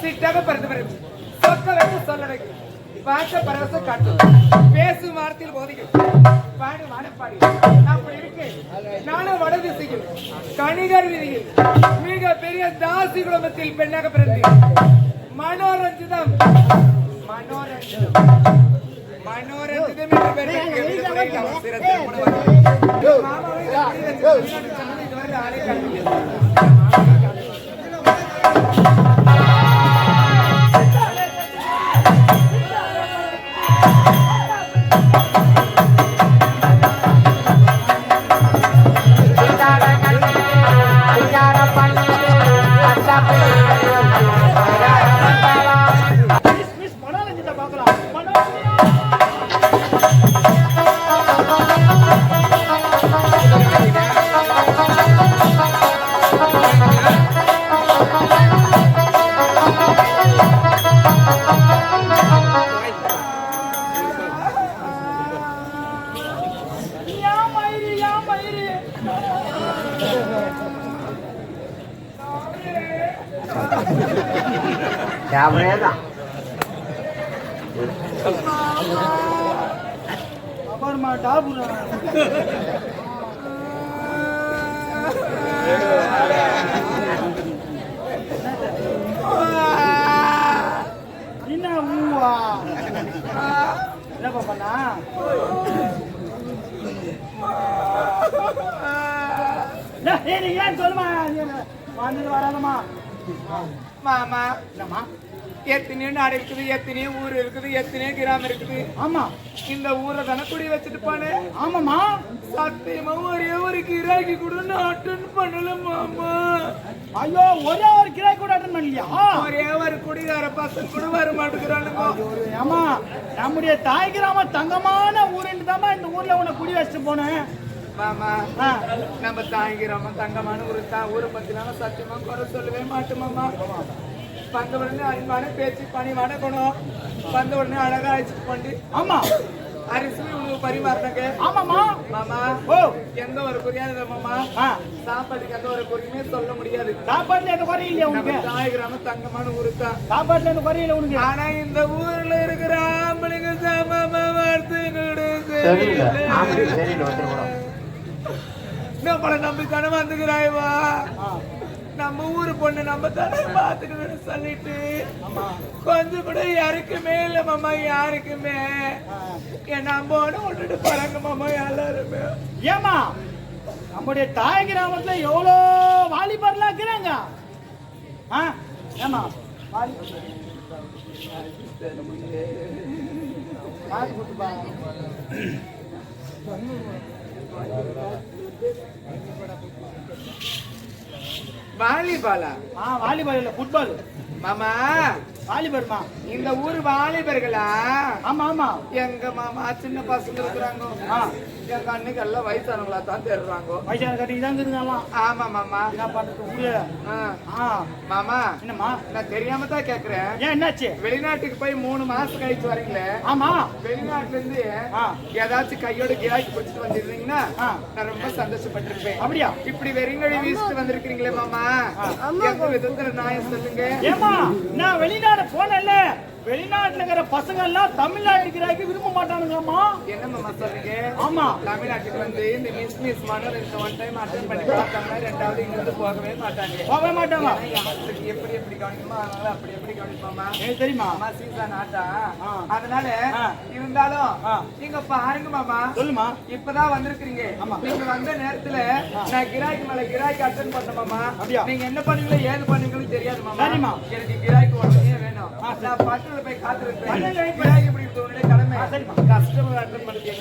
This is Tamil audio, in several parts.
சிட்டாக பிறந்து பிறகு சொக்க வைத்து சொல்ல வைக்கும் பார்த்த பரவச காட்டும் பேசும் வார்த்தையில் போதிக்கும் பாடு வானப்பாடி அப்படி இருக்கு. நானும் வட திசையில் கணிகர் வீதியில் மிக பெரிய தாசி குடும்பத்தில் பெண்ணாக பிறந்தேன். மனோரஞ்சிதம் மனோரஞ்சிதம் மனோரஞ்சிதம் என்று பெரிய ஆளை மாமா எத்தனையோ நாடு இருக்குது, எத்தனையோ ஊர் இருக்குது, எத்தனையோ கிராமம் இருக்குது. ஆமா, இந்த ஊரை தானே குடி வச்சுட்டு போனேன். ஆமாமா, சத்தியமா ஒரே ஒரு கிராக்கி கூட நான் அட்டன் பண்ணல மாமா. ஐயோ, ஒரே ஒரு கிராக்கி கூட அட்டன் பண்ணலையா? ஒரே ஒரு குடிகார பசங்க கூட வர மாட்டேங்கிறானுங்க. ஆமா, நம்முடைய தாய் கிராமம் தங்கமான ஊருன்னு தான் இந்த ஊர்ல உன்னை குடி வச்சுட்டு போனேன். மாமா, நம்ம தாய் கிராமம் தங்கமான ஊரை பத்தி நாம சத்தியமா குறை சொல்லவே மாட்டோம் மாமா. வந்த உடனே அன்பான பேச்சு பணிவான குணம், வந்த உடனே அழகா அழைச்சிட்டு கொண்டு ஆமா அரிசி உணவு பரிமாறினாங்க. ஆமாமா மாமா, ஓ எந்த ஒரு குறையாது மாமா. சாப்பாட்டுக்கு எந்த ஒரு குறையுமே சொல்ல முடியாது. சாப்பாட்டுல எந்த குறையும் இல்லையா உனக்கு? தாய் கிராமம் தங்கமான ஊரு தான், சாப்பாட்டுல எந்த குறையும் இல்லை உனக்கு. ஆனா இந்த ஊர்ல இருக்கிற ஆம்பளைங்க சாமாமா வார்த்தை நம்மள நம்பி தானே வந்துக்கிறாய்வா. நம்ம ஊரு பொண்ணு நம்ம தானே பாத்துக்கணும்னு சொல்லிட்டு கொஞ்சம் கூட யாருக்குமே இல்ல மாமா, யாருக்குமே நம்மோட விட்டுட்டு போறாங்க மாமா எல்லாருமே. ஏமா, நம்முடைய தாய் கிராமத்துல எவ்வளோ வாலிபர்லாம் இருக்கிறாங்க. ஏமா வாலிபாலா? வாலிபால் இல்ல, ஃபுட்பால் மாமா. வாலிபர்மா, இந்த ஊர் வாலிபர்களா? ஆமா ஆமா. எங்க மாமா சின்ன பசங்க இருக்கிறாங்க, எங்க அன்னைக்கு எல்லாம் வயசானவங்களா தான் தேடுறாங்க. வயசான கட்டிக்கு தான் இருக்குதுங்களா? ஆமா மாமா. என்ன பண்றது மாமா? என்னம்மா, நான் தெரியாம தான் கேக்குறேன். ஏன் என்னாச்சு? வெளிநாட்டுக்கு போய் 3 மாசம் கழிச்சு வரீங்களே. ஆமா, வெளிநாட்டுல இருந்து ஏதாச்சும் கையோட கிராக்கி பிடிச்சிட்டு வந்துருந்தீங்கன்னா நான் ரொம்ப சந்தோஷப்பட்டிருப்பேன். அப்படியா? இப்படி வெறிங்கழி வீசிட்டு வந்திருக்கீங்களே மாமா, எந்த விதத்துல நியாயம் சொல்லுங்க. ஏமா, நான் வெளிநாடு போனல, வெளிநாட்டுல இருக்கிற பசங்க எல்லாம் தமிழ்நாட்டுக்கு கிராக்கி விரும்ப மாட்டானுங்கம்மா. என்ன மாமா சொல்றீங்க? ஆமா, தமிழ்நாட்டுக்கு வந்து இந்த miss model one time attend பண்ணி பார்த்தாங்க, ரெண்டாவது இங்க இருந்து போகவே மாட்டாங்க. எப்படி எப்படி கவனிக்குமா அதனால அப்படி எப்படி கவனிப்பாமா தெரியுமா? அம்மா சீசன் ஆட்டா, அதனால இருந்தாலும் நீங்க பாருங்க மாமா. சொல்லுமா, இப்பதான் வந்திருக்கீங்க. நீங்க வந்த நேரத்துல நான் கிராக்கி மேல கிராக்கி அட்டெண்ட் பண்ண மாமா. நீங்க என்ன பண்ணீங்களோ ஏது பண்ணீங்கன்னு தெரியாது மாமா. எனக்கு கிராக்கி உடனே வேணும். நான் பக்கத்துல போய் காத்துருக்கேன். கிராக்கி பிடிக்கிறது உடனே கடமை. கஸ்டமர் அட்டெண்ட் பண்ணிருக்கீங்க.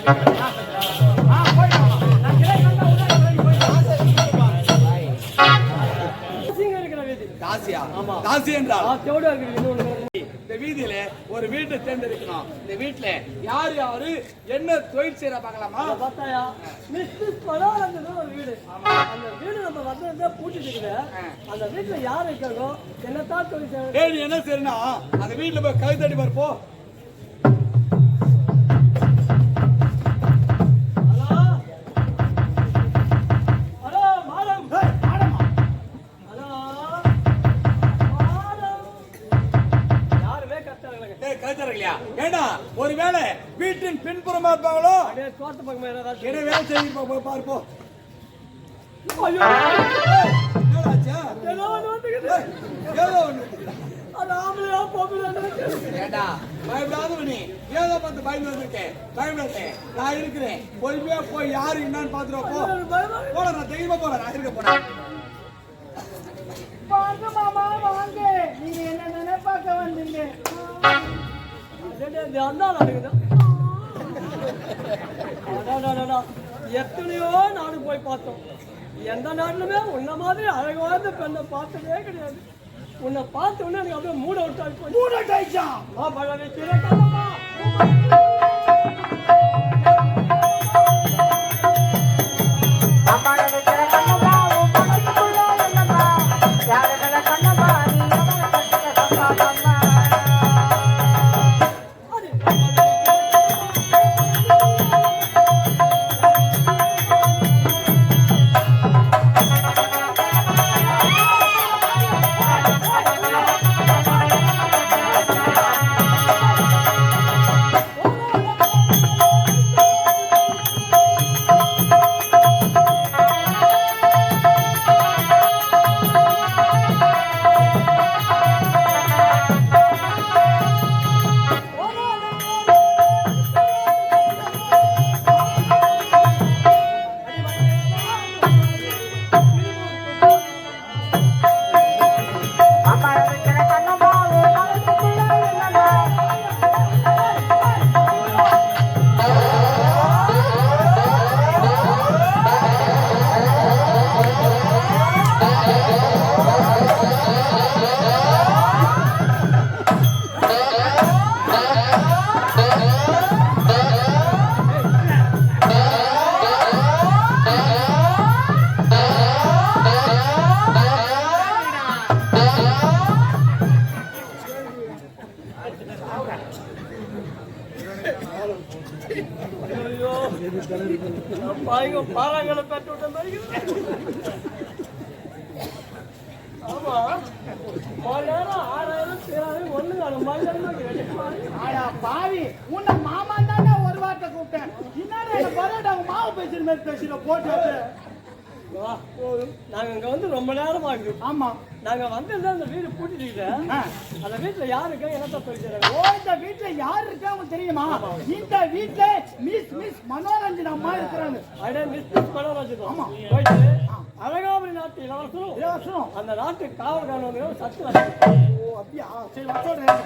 இந்த வீதியில ஒரு வீட்டை தேர்ந்தெடுக்கணும். இந்த வீட்டுல யாரு யாரு என்ன தொழில் செய்யற பாக்கலாமா? பார்த்தாயா, ஒரு வீடு. அந்த வீடு நம்ம வந்து பூட்டிட்டு இருக்குது. அந்த வீட்டுல யாரு இருக்காங்க, என்னத்தான் தொழில் செய்ய என்ன சரினா அந்த வீட்டுல போய் கை தட்டி பார்ப்போ. அப்படியே தோட்ட பக்கம் ஏதாவது என்ன வேலை செய்யுமா போய் பாருப்போ. ஐயோ ஏதாச்சா ஏதோ ஒன்று வந்துக்குது. ஏதோ ஒண்ணு அது ஆம்பளையா போகலான்னு ஏடா பயப்படாத நீ ஏதோ பார்த்து பயந்து வந்திருக்கேன். பயப்படாதே நான் இருக்கிறேன். பொறுமையா போய் யாரு என்னன்னு பாத்துருவோம். போட நான் தைரியமா போறேன். நான் இருக்க போறேன். வாங்க மாமா வாங்க. நீங்க என்ன நினைப்பாக்க வந்தீங்க? அதான் நடக்குது. எத்தனையோ நாடு போய் பார்த்தோம். எந்த நாட்டிலுமே உன்ன மாதிரி அழகான பெண்ணை பார்த்ததே கிடையாது. உன்னை பார்த்த உடனே எனக்கு அப்படியே மூட அவுட் ஆகி மூட டைச்சா பழனி கிழக்கம்மா பாறாங்களை பெற்று விட்ட மாதிரி. ஆமா நேரம் 6000 ஆடா பாவி உன்னை மாமா தானே ஒரு வார்த்தை கூப்பிட்டேன். என்னடா பரோட்டா மாவு பேசுற மாதிரி பேசுற போட்டு. நாங்க இங்க வந்து ரொம்ப நேரம் ஆகுது. ஆமா நாங்க வந்து அந்த வீடு பூட்டிட்டு அந்த வீட்டுல யாரு இருக்கா என்னத்த சொல்லிடுறாங்க. ஓ இந்த வீட்டுல யாரு இருக்கா உங்களுக்கு தெரியுமா? இந்த வீட்டுல மிஸ் மனோரஞ்சன் அம்மா இருக்கிறாங்க. அடே மிஸ் மனோரஞ்சன். ஆமா போயிட்டு அழகாமணி நாட்டு இளவரசரும் அந்த நாட்டு காவல்காரங்க சத்து. ஓ அப்படியா சரி சொல்றேன்.